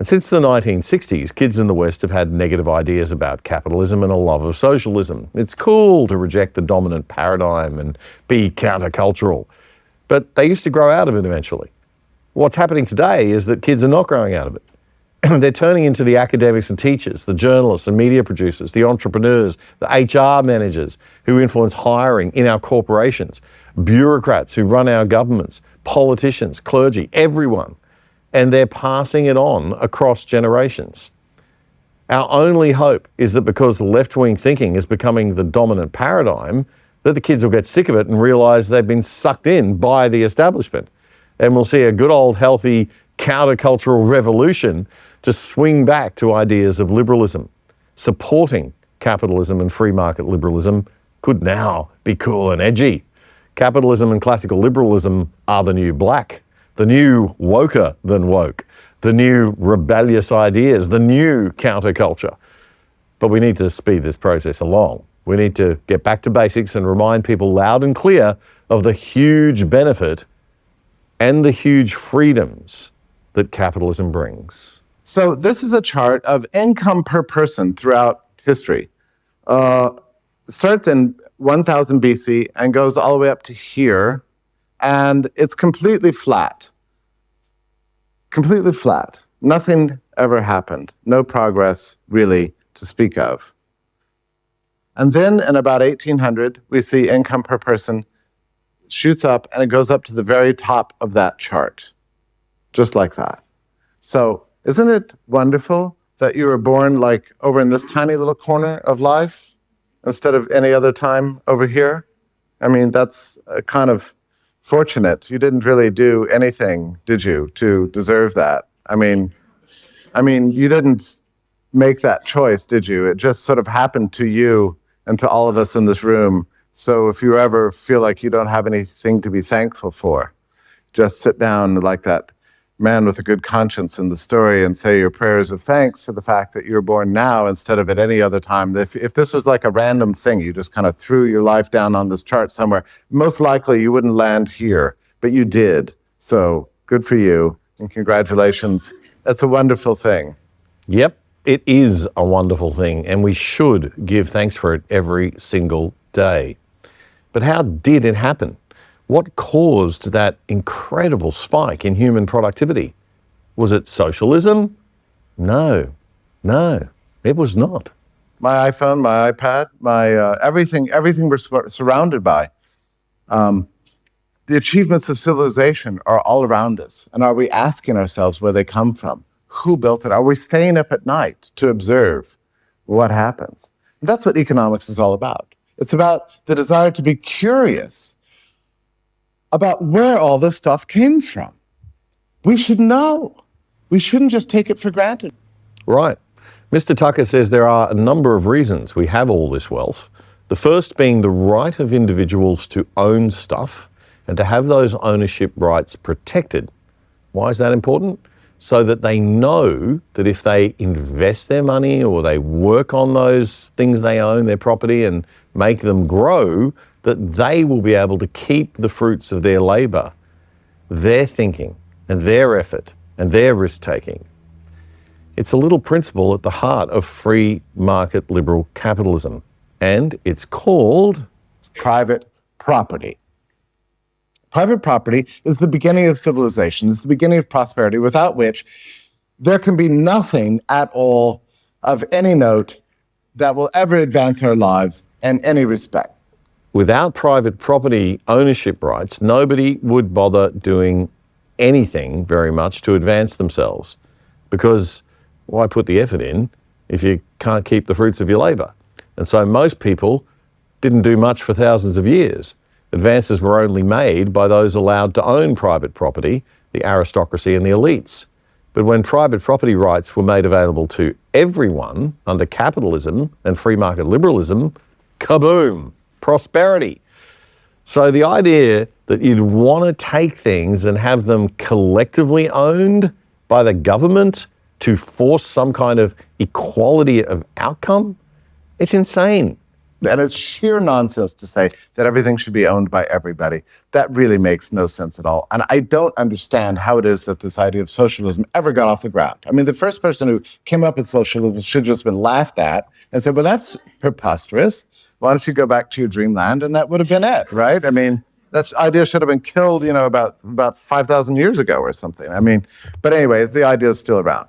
Since the 1960s, kids in the West have had negative ideas about capitalism and a love of socialism. It's cool to reject the dominant paradigm and be countercultural, but they used to grow out of it eventually. What's happening today is that kids are not growing out of it. They're turning into the academics and teachers, the journalists and media producers, the entrepreneurs, the HR managers who influence hiring in our corporations, bureaucrats who run our governments, politicians, clergy, everyone. And they're passing it on across generations. Our only hope is that because left-wing thinking is becoming the dominant paradigm, that the kids will get sick of it and realize they've been sucked in by the establishment. And we'll see a good old healthy countercultural revolution to swing back to ideas of liberalism. Supporting capitalism and free market liberalism could now be cool and edgy. Capitalism and classical liberalism are the new black. The new woker than woke, the new rebellious ideas, the new counterculture. But we need to speed this process along. We need to get back to basics and remind people loud and clear of the huge benefit and the huge freedoms that capitalism brings. So this is a chart of income per person throughout history. It starts in 1000 BC and goes all the way up to here. And it's completely flat. Completely flat. Nothing ever happened. No progress, really, to speak of. And then in about 1800, we see income per person shoots up and it goes up to the very top of that chart. Just like that. So isn't it wonderful that you were born like over in this tiny little corner of life instead of any other time over here? I mean, that's kind of fortunate. You didn't really do anything, did you, to deserve that? I mean, you didn't make that choice, did you? It just sort of happened to you and to all of us in this room. So if you ever feel like you don't have anything to be thankful for, just sit down like that man with a good conscience in the story and say your prayers of thanks for the fact that you're born now instead of at any other time. If this was like a random thing, you just kind of threw your life down on this chart somewhere, most likely you wouldn't land here, but you did. So good for you and congratulations. That's a wonderful thing. Yep, it is a wonderful thing and we should give thanks for it every single day. But how did it happen? What caused that incredible spike in human productivity? Was it socialism? No, it was not. My iPhone, my iPad, my everything we're surrounded by. The achievements of civilization are all around us. And are we asking ourselves where they come from? Who built it? Are we staying up at night to observe what happens? And that's what economics is all about. It's about the desire to be curious about where all this stuff came from. We should know. We shouldn't just take it for granted. Right. Mr. Tucker says there are a number of reasons we have all this wealth. The first being the right of individuals to own stuff and to have those ownership rights protected. Why is that important? So that they know that if they invest their money or they work on those things they own, their property, and make them grow, that they will be able to keep the fruits of their labor, their thinking and their effort and their risk-taking. It's a little principle at the heart of free market liberal capitalism, and it's called private property. Private property is the beginning of civilization, it's the beginning of prosperity, without which there can be nothing at all of any note that will ever advance our lives in any respect. Without private property ownership rights, nobody would bother doing anything very much to advance themselves, because why put the effort in if you can't keep the fruits of your labor? And so most people didn't do much for thousands of years. Advances were only made by those allowed to own private property, the aristocracy and the elites. But when private property rights were made available to everyone under capitalism and free market liberalism, kaboom! Prosperity. So the idea that you'd want to take things and have them collectively owned by the government to force some kind of equality of outcome, it's insane. And it's sheer nonsense to say that everything should be owned by everybody. That really makes no sense at all. And I don't understand how it is that this idea of socialism ever got off the ground. I mean, the first person who came up with socialism should have just been laughed at and said, well, that's preposterous. Why don't you go back to your dreamland? And that would have been it, right? I mean, that idea should have been killed, about 5,000 years ago or something. I mean, but anyway, the idea is still around.